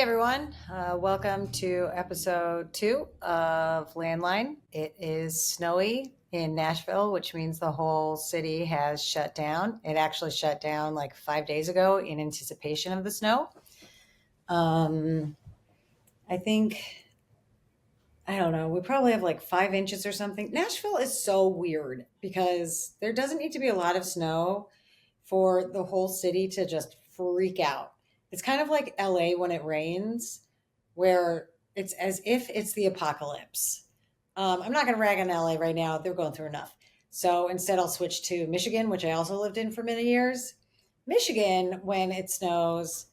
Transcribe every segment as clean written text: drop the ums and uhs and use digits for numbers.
everyone. Welcome to episode 2 of Landline. It is snowy in Nashville, which means the whole city has shut down. It actually shut down like 5 days ago in anticipation of the snow. I think, I don't know, we probably have like 5 inches or something. Nashville is so weird because there doesn't need to be a lot of snow for the whole city to just freak out. It's kind of like LA when it rains, where it's as if it's the apocalypse. I'm not going to rag on LA right now. They're going through enough. So instead, I'll switch to Michigan, which I also lived in for many years. Michigan, when it snows,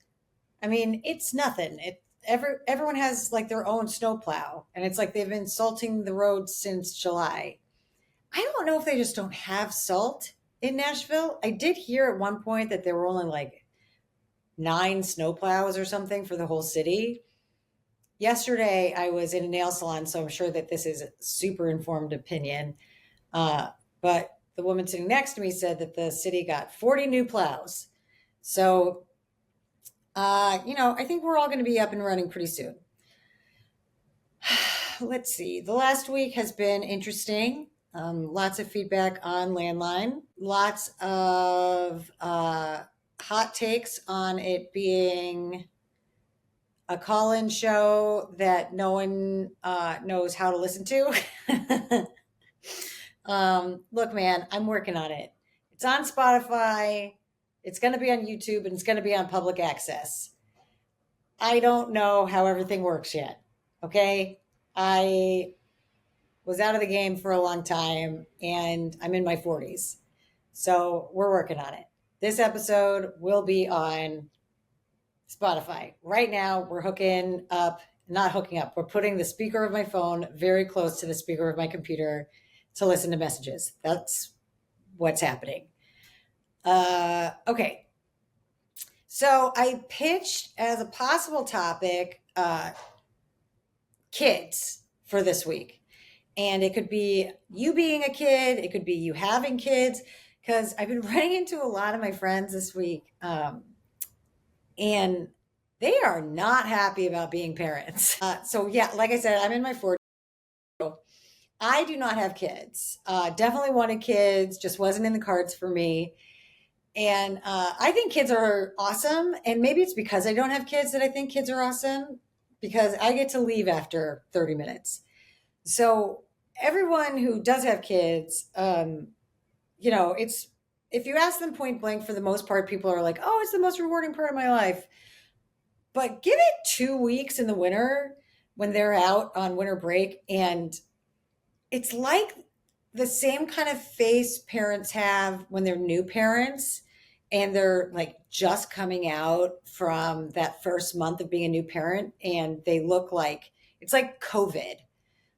I mean, it's nothing. Everyone has like their own snowplow, and it's like they've been salting the roads since July. I don't know if they just don't have salt in Nashville. I did hear at one point that there were only like 9 snowplows or something for the whole city. Yesterday, I was in a nail salon, so I'm sure that this is a super informed opinion. But the woman sitting next to me said that the city got 40 new plows. So, I think we're all going to be up and running pretty soon. Let's see. The last week has been interesting. Lots of feedback on Landline. Lots of hot takes on it being a call-in show that no one knows how to listen to. Look, man, I'm working on it. It's on Spotify. It's going to be on YouTube, and it's going to be on public access. I don't know how everything works yet. Okay. I was out of the game for a long time, and I'm in my 40s. So we're working on it. This episode will be on Spotify. Right now, we're not hooking up. We're putting the speaker of my phone very close to the speaker of my computer to listen to messages. That's what's happening. Okay. So I pitched as a possible topic kids for this week. And it could be you being a kid. It could be you having kids. Because I've been running into a lot of my friends this week. And they are not happy about being parents. So yeah, like I said, I'm in my 40s. I do not have kids. Definitely wanted kids, just wasn't in the cards for me. And I think kids are awesome. And maybe it's because I don't have kids that I think kids are awesome, because I get to leave after 30 minutes. So everyone who does have kids, it's, if you ask them point blank, for the most part, people are like, oh, it's the most rewarding part of my life. But give it 2 weeks in the winter when they're out on winter break, and it's like the same kind of face parents have when they're new parents and they're like just coming out from that first month of being a new parent, and they look like it's like COVID.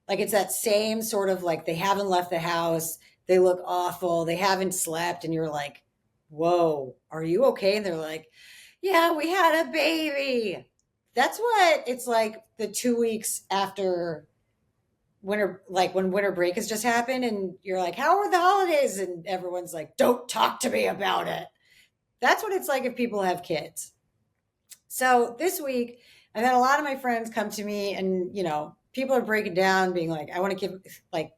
Like it's that same sort of like they haven't left the house, they look awful, they haven't slept, and you're like, whoa, are you okay? And they're like, yeah, we had a baby. That's what it's like the 2 weeks after winter, like when winter break has just happened, and you're like, how are the holidays? And everyone's like, don't talk to me about it. That's what it's like if people have kids. So this week, I've had a lot of my friends come to me, and people are breaking down, being like, I want to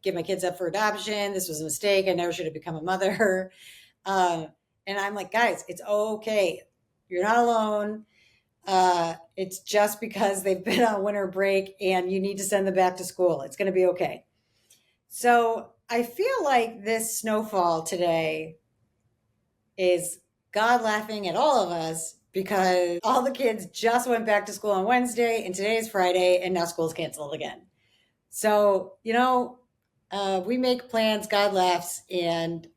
give my kids up for adoption. This was a mistake. I never should have become a mother. And I'm like, guys, it's okay. You're not alone. It's just because they've been on winter break and you need to send them back to school. It's going to be okay. So I feel like this snowfall today is God laughing at all of us, because all the kids just went back to school on Wednesday, and today is Friday, and now school's canceled again. So, we make plans, God laughs, and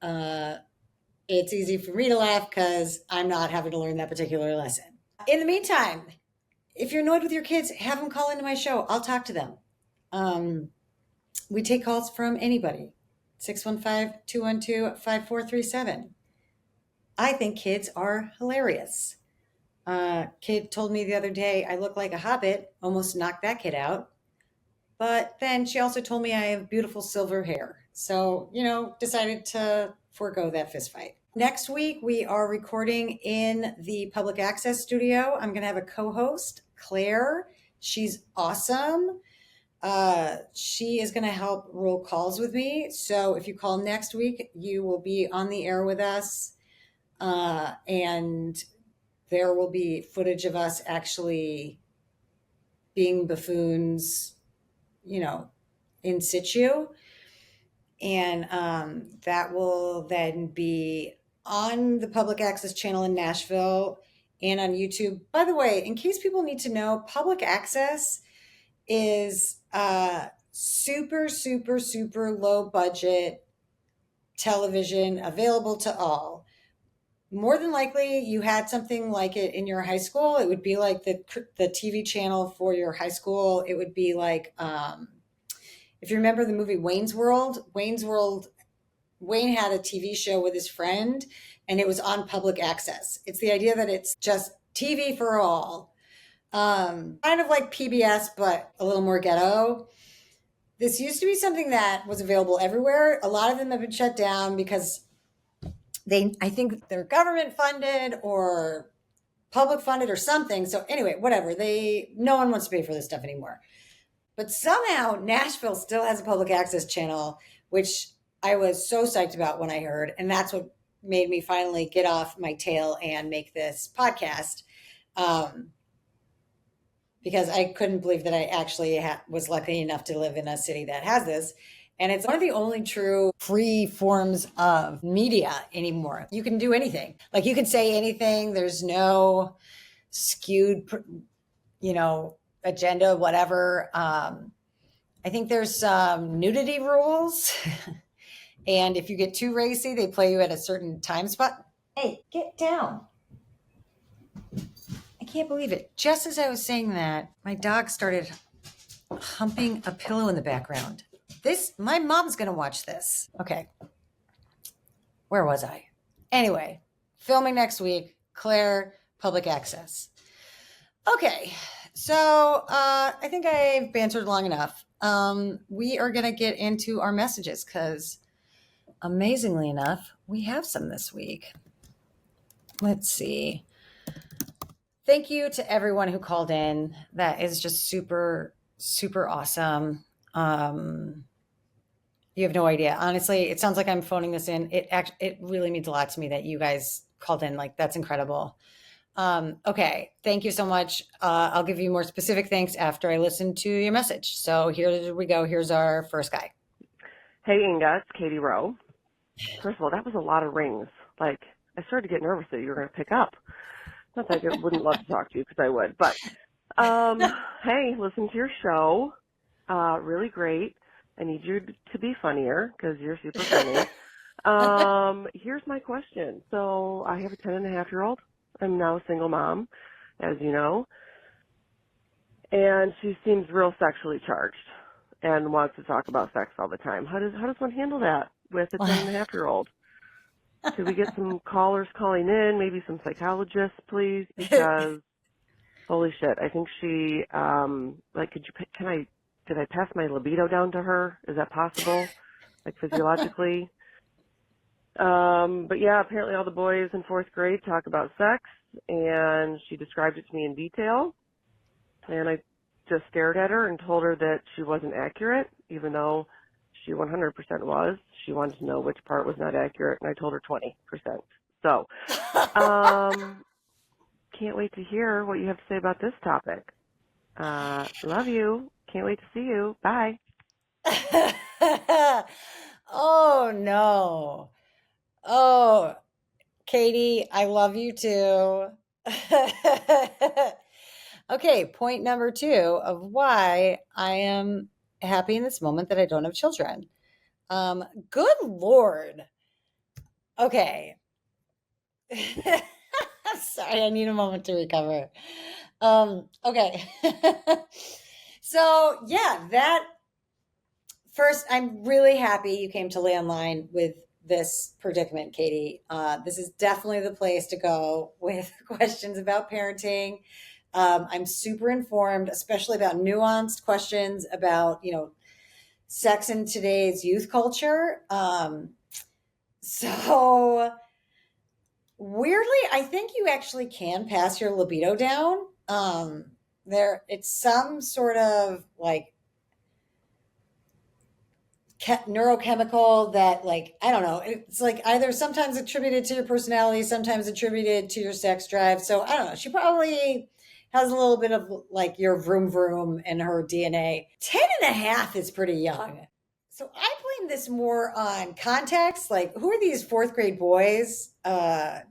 it's easy for me to laugh because I'm not having to learn that particular lesson. In the meantime, if you're annoyed with your kids, have them call into my show. I'll talk to them. We take calls from anybody. 615-212-5437. I think kids are hilarious. Kid told me the other day I look like a hobbit, almost knocked that kid out. But then she also told me I have beautiful silver hair. So, decided to forego that fist fight. Next week, we are recording in the public access studio. I'm going to have a co-host, Claire. She's awesome. She is going to help roll calls with me. So if you call next week, you will be on the air with us. And there will be footage of us actually being buffoons, in situ. And that will then be on the public access channel in Nashville and on YouTube. By the way, in case people need to know, public access is super, super, super low budget television available to all. More than likely, you had something like it in your high school. It would be like the TV channel for your high school. It would be like, if you remember the movie Wayne's World, Wayne had a TV show with his friend, and it was on public access. It's the idea that it's just TV for all. Kind of like PBS, but a little more ghetto. This used to be something that was available everywhere. A lot of them have been shut down because I think they're government funded or public funded or something. So anyway, whatever. No one wants to pay for this stuff anymore. But somehow Nashville still has a public access channel, which I was so psyched about when I heard. And that's what made me finally get off my tail and make this podcast. Because I couldn't believe that I actually was lucky enough to live in a city that has this. And it's one of the only true free forms of media anymore. You can do anything. Like you can say anything. There's no skewed, agenda, whatever. I think there's some nudity rules. And if you get too racy, they play you at a certain time spot. Hey, get down. I can't believe it. Just as I was saying that, my dog started humping a pillow in the background. My mom's going to watch this. Okay. Where was I? Anyway, filming next week, Claire, public access. Okay. So I think I've bantered long enough. We are going to get into our messages because amazingly enough, we have some this week. Let's see. Thank you to everyone who called in. That is just super, super awesome. You have no idea. Honestly, it sounds like I'm phoning this in. It really means a lot to me that you guys called in. Like, that's incredible. Okay. Thank you so much. I'll give you more specific thanks after I listen to your message. So here we go. Here's our first guy. Hey, Inga, it's Katie Rowe. First of all, that was a lot of rings. Like, I started to get nervous that you were going to pick up. Not that I wouldn't love to talk to you because I would, but hey, listen to your show. Really great. I need you to be funnier because you're super funny. Here's my question. So I have a 10-and-a-half-year-old. I'm now a single mom, as you know, and she seems real sexually charged and wants to talk about sex all the time. How does one handle that with a 10-and-a-half-year-old? Could we get some callers calling in, maybe some psychologists, please? Because holy shit, I think she did I pass my libido down to her? Is that possible? Like physiologically? But yeah, apparently all the boys in fourth grade talk about sex, and she described it to me in detail. And I just stared at her and told her that she wasn't accurate, even though she 100% was. She wanted to know which part was not accurate, and I told her 20%. So, can't wait to hear what you have to say about this topic. Love you. Can't wait to see you. Bye. Oh, no. Oh, Katie, I love you too. Okay, point number 2 of why I am happy in this moment that I don't have children. Good Lord. Okay. Sorry, I need a moment to recover. Okay. So yeah, that first, I'm really happy you came to Landline with this predicament, Katie. This is definitely the place to go with questions about parenting. I'm super informed, especially about nuanced questions about, sex in today's youth culture. So weirdly, I think you actually can pass your libido down. it's some sort of like neurochemical that, like, I don't know, it's like either sometimes attributed to your personality, sometimes attributed to your sex drive. So I don't know, she probably has a little bit of like your vroom vroom in her DNA. 10 and a half is pretty young. So I blame this more on context. Like, who are these fourth grade boys talking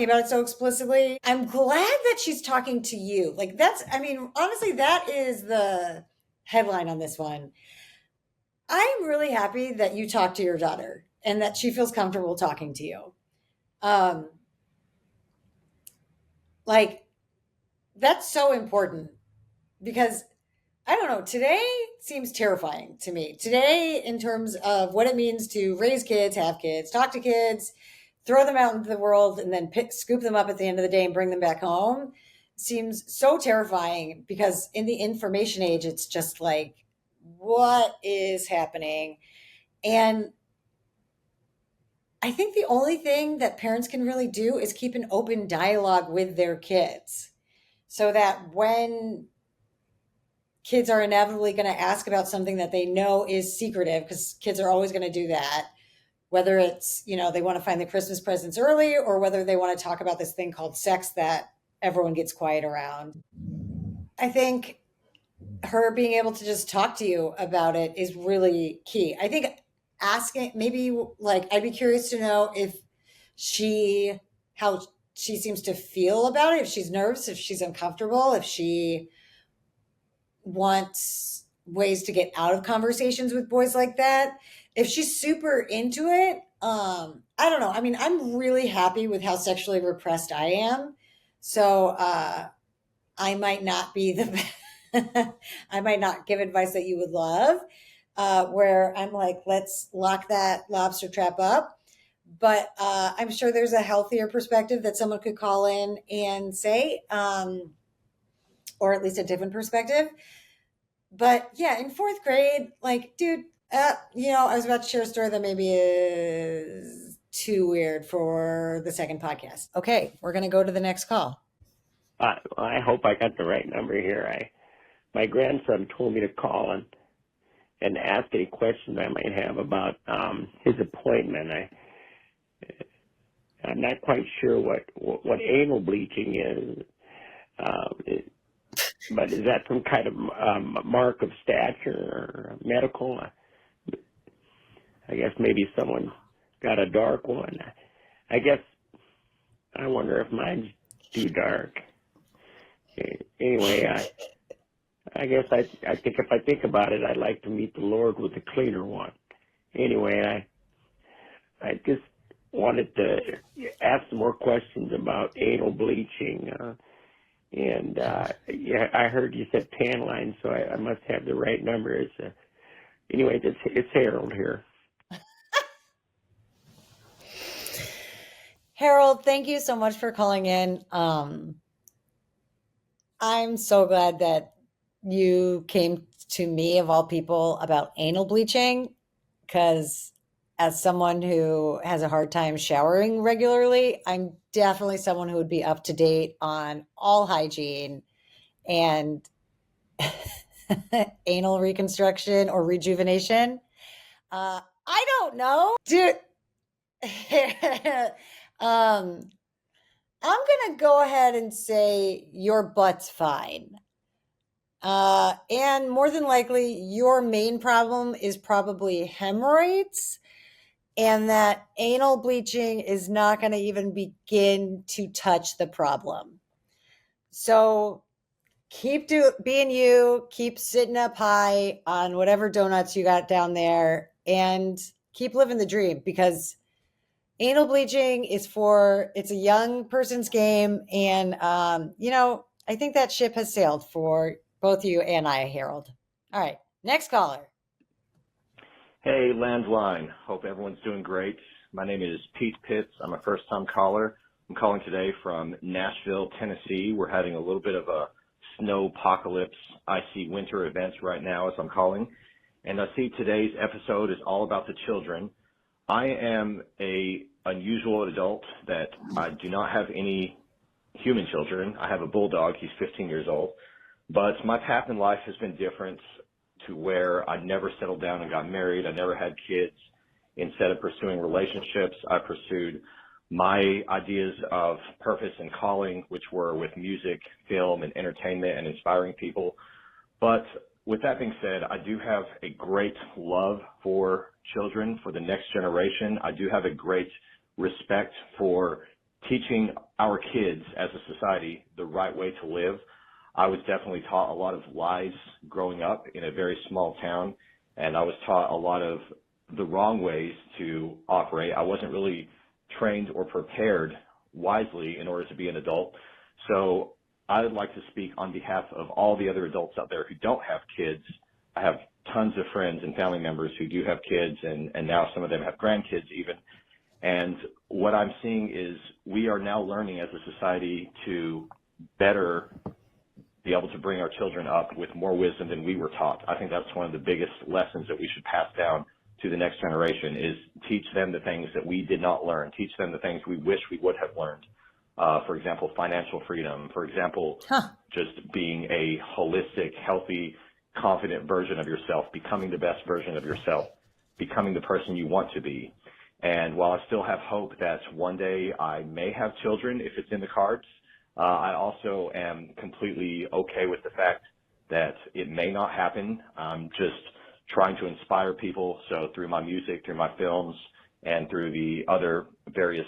about it so explicitly? I'm glad that she's talking to you. Like, that's, I mean, honestly, that is the headline on this one. I'm really happy that you talked to your daughter and that she feels comfortable talking to you. Um, like, that's so important because I don't know, today seems terrifying to me. Today, in terms of what it means to raise kids, have kids, talk to kids, throw them out into the world, and then scoop them up at the end of the day and bring them back home, seems so terrifying because in the information age, it's just like, what is happening? And I think the only thing that parents can really do is keep an open dialogue with their kids so that when kids are inevitably going to ask about something that they know is secretive, because kids are always going to do that, whether it's, they want to find the Christmas presents early or whether they want to talk about this thing called sex that everyone gets quiet around. I think her being able to just talk to you about it is really key. I think asking, maybe, like, I'd be curious to know how she seems to feel about it, if she's nervous, if she's uncomfortable, if she wants ways to get out of conversations with boys like that. If she's super into it, I don't know. I mean, I'm really happy with how sexually repressed I am. So I might not be I might not give advice that you would love, where I'm like, let's lock that lobster trap up. But I'm sure there's a healthier perspective that someone could call in and say, or at least a different perspective. But yeah, in fourth grade, like, dude, I was about to share a story that maybe is too weird for the second podcast. Okay, we're going to go to the next call. I hope I got the right number here. My grandson told me to call and ask any questions I might have about his appointment. I'm not quite sure what anal bleaching is. But is that some kind of mark of stature or medical? I guess maybe someone got a dark one. I guess I wonder if mine's too dark. Anyway, I guess I think if I think about it, I'd like to meet the Lord with a cleaner one. Anyway, I just wanted to ask some more questions about anal bleaching. And I heard you said tan line, so I must have the right number. Anyway, it's Harold here. Harold, thank you so much for calling in. I'm so glad that you came to me, of all people, about anal bleaching, because as someone who has a hard time showering regularly, I'm definitely someone who would be up to date on all hygiene and anal reconstruction or rejuvenation. I don't know, dude. I'm gonna go ahead and say your butt's fine. And more than likely, your main problem is probably hemorrhoids, and that anal bleaching is not going to even begin to touch the problem. So keep being you, keep sitting up high on whatever donuts you got down there, and keep living the dream, because anal bleaching it's a young person's game. And, I think that ship has sailed for both you and I, Harold. All right, next caller. Hey, Landline. Hope everyone's doing great. My name is Pete Pitts. I'm a first-time caller. I'm calling today from Nashville, Tennessee. We're having a little bit of a snow apocalypse, icy winter events right now as I'm calling. And I see today's episode is all about the children. I am a unusual adult that I do not have any human children. I have a bulldog. He's 15 years old. But my path in life has been different to where I never settled down and got married. I never had kids. Instead of pursuing relationships, I pursued my ideas of purpose and calling, which were with music, film, and entertainment and inspiring people. But with that being said, I do have a great love for children, for the next generation. I do have a great respect for teaching our kids as a society the right way to live. I was definitely taught a lot of lies growing up in a very small town, and I was taught a lot of the wrong ways to operate. I wasn't really trained or prepared wisely in order to be an adult. So I would like to speak on behalf of all the other adults out there who don't have kids. I have tons of friends and family members who do have kids, and now some of them have grandkids even. And what I'm seeing is we are now learning as a society to better be able to bring our children up with more wisdom than we were taught. I think that's one of the biggest lessons that we should pass down to the next generation, is teach them the things that we did not learn, teach them the things we wish we would have learned. For example, financial freedom, for example, just being a holistic, healthy, confident version of yourself, becoming the best version of yourself, becoming the person you want to be. And while I still have hope that one day I may have children, if it's in the cards, I also am completely okay with the fact that it may not happen. I'm just trying to inspire people. So through my music, through my films, and through the other various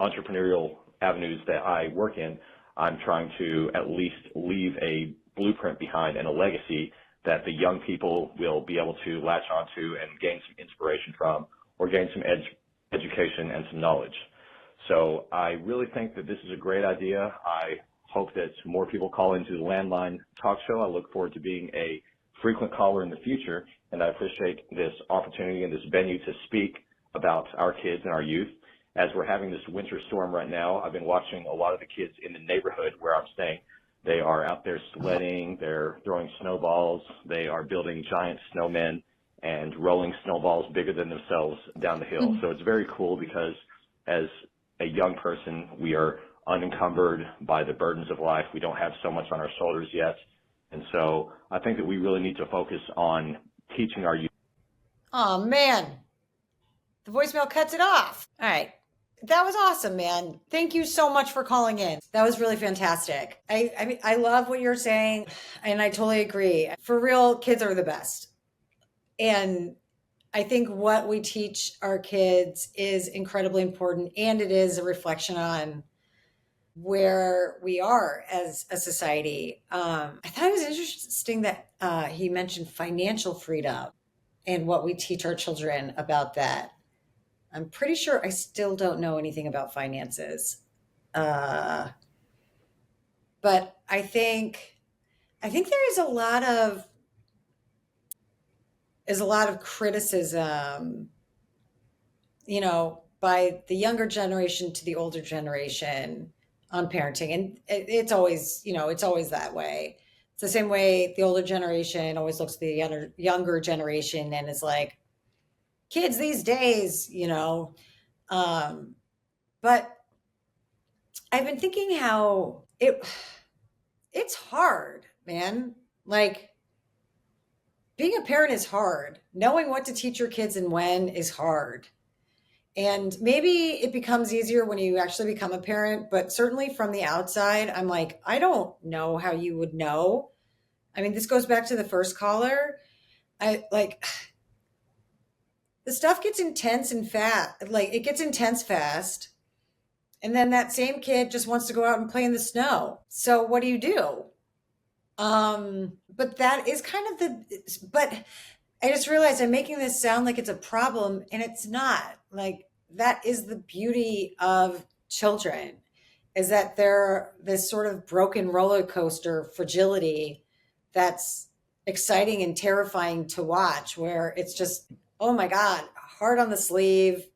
entrepreneurial avenues that I work in, I'm trying to at least leave a blueprint behind and a legacy that the young people will be able to latch onto and gain some inspiration from, or gain some education and some knowledge. So I really think that this is a great idea. I hope that more people call into the Landline talk show. I look forward to being a frequent caller in the future, and I appreciate this opportunity and this venue to speak about our kids and our youth. As we're having this winter storm right now, I've been watching a lot of the kids in the neighborhood where I'm staying. They are out there sledding, they're throwing snowballs, they are building giant snowmen and rolling snowballs bigger than themselves down the hill. So it's very cool because as a young person, we are unencumbered by the burdens of life. We don't have so much on our shoulders yet. And so I think that we really need to focus on teaching our youth. Oh, man. The voicemail cuts it off. All right. That was awesome, man. Thank you so much for calling in. That was really fantastic. I mean, I love what you're saying, and I totally agree. For real, kids are the best. And I think what we teach our kids is incredibly important, and it is a reflection on where we are as a society. I thought it was interesting that he mentioned financial freedom and what we teach our children about that. I'm pretty sure I still don't know anything about finances. But I think there is a lot of criticism, by the younger generation to the older generation on parenting. And it's always that way. It's the same way the older generation always looks at the younger generation and is like, kids these days, but I've been thinking how it's hard, man. Like, being a parent is hard. Knowing what to teach your kids and when is hard. And maybe it becomes easier when you actually become a parent, but certainly from the outside, I'm like, I don't know how you would know. I mean, this goes back to the first caller. The stuff gets intense and fast. Like, it gets intense fast. And then that same kid just wants to go out and play in the snow. So what do? But that is kind of but I just realized I'm making this sound like it's a problem, and it's not. Like, that is the beauty of children, is that they're this sort of broken roller coaster fragility that's exciting and terrifying to watch, where it's just, oh my God, heart on the sleeve,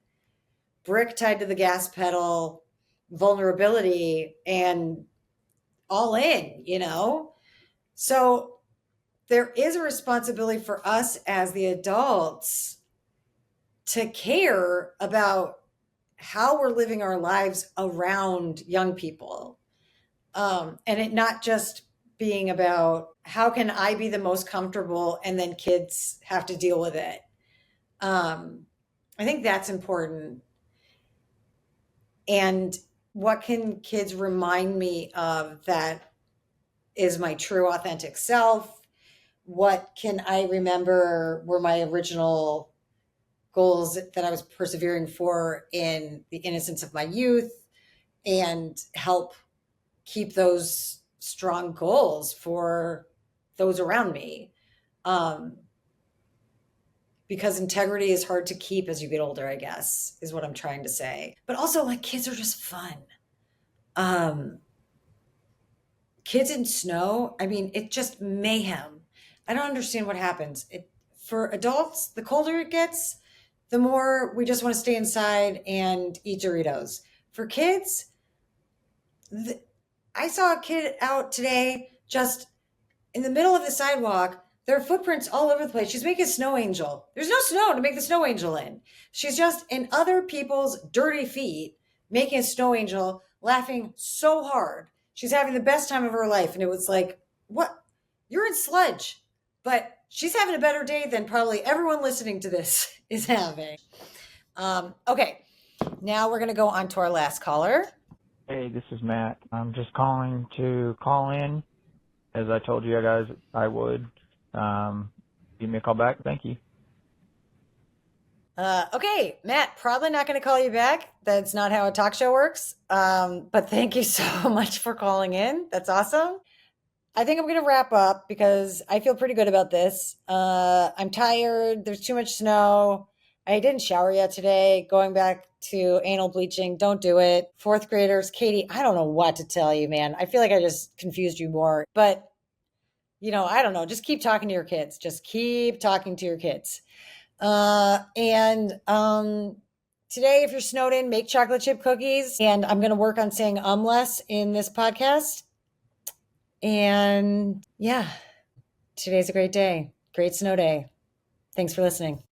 brick tied to the gas pedal, vulnerability, and all in, So there is a responsibility for us as the adults to care about how we're living our lives around young people. And it not just being about how can I be the most comfortable and then kids have to deal with it. I think that's important. And what can kids remind me of that is my true authentic self? What can I remember were my original goals that I was persevering for in the innocence of my youth, and help keep those strong goals for those around me? Because integrity is hard to keep as you get older, I guess, is what I'm trying to say. But also, like, kids are just fun. Kids in snow, I mean, it just mayhem. I don't understand what happens. For adults, the colder it gets, the more we just want to stay inside and eat Doritos. For kids, I saw a kid out today just in the middle of the sidewalk. There are footprints all over the place. She's making a snow angel. There's no snow to make the snow angel in. She's just in other people's dirty feet making a snow angel, laughing so hard. She's having the best time of her life. And it was like, what? You're in sludge. But she's having a better day than probably everyone listening to this is having. Okay, now we're going to go on to our last caller. Hey, this is Matt. I'm just calling to call in. As I told you guys I would. Give me a call back. Thank you. Okay, Matt, probably not going to call you back. That's not how a talk show works. But thank you so much for calling in. That's awesome. I think I'm going to wrap up because I feel pretty good about this. I'm tired. There's too much snow. I didn't shower yet today. Going back to anal bleaching, don't do it. Fourth graders, Katie, I don't know what to tell you, man. I feel like I just confused you more. But, I don't know. Just keep talking to your kids. Just keep talking to your kids. And today, if you're snowed in, make chocolate chip cookies. And I'm going to work on saying less in this podcast. And yeah, today's a great day. Great snow day. Thanks for listening.